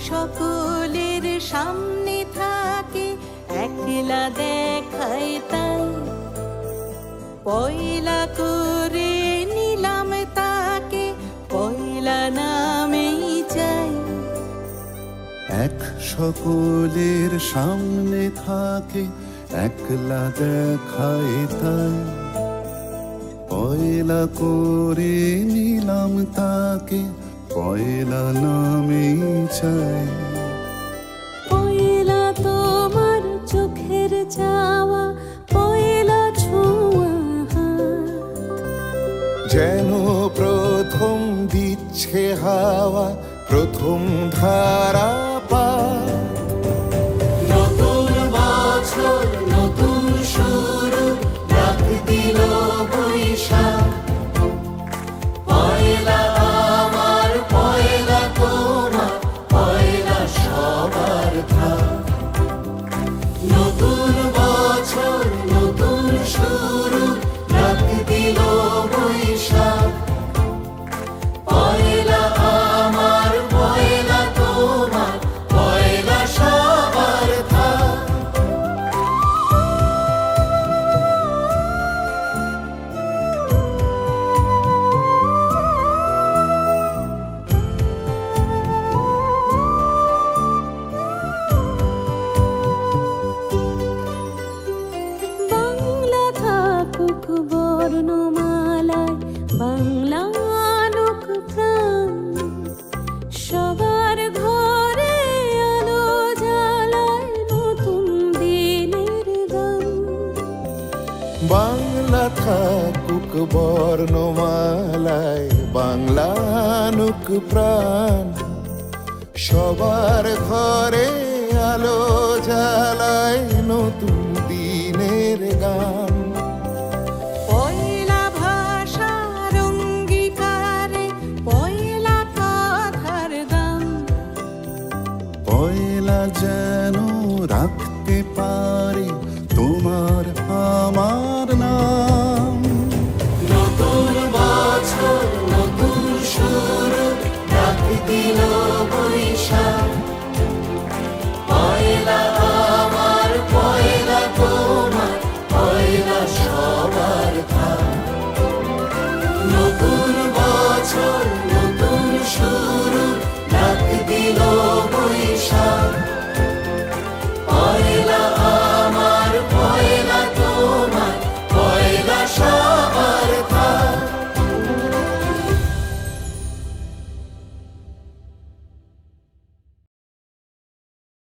সকলের সামনে থাকে, একলা দেখায় তাই। পয়লা করে নিলাম তাকে, পয়লা নামেই চাই। এক সকলের সামনে থাকে, একলা দেখায় তাই। পয়লা করে নিলাম তাকে, পয়লা নামেই চাই। পয়লা তোমার চোখের চাওয়া, পয়লা ছোঁয়া হাত। যেন প্রথম দিচ্ছে হাওয়া, প্রথম ধারা পা। নতুন বছর নতুন শুরু, ডাক দিল বৈশাখ। পয়লা আমার, পয়লা তোমার, পয়লা সবার থাক। নতুন বছর নতুন শুরু, ডাক দিল বৈশাখ। পয়লা আমার, পয়লা তোমার, পয়লা সবার থাক। বাংলা থাকুক বর্ণমালায়, বাংলা আনুক প্রাণ। সবার ঘরে আলো জ্বালায় নতুন দিনের গান। বাংলা থাকুক বর্ণমালায়, বাংলা আনুক প্রাণ। সবার ঘরে আলো জ্বালায় নতুন দিনের গান।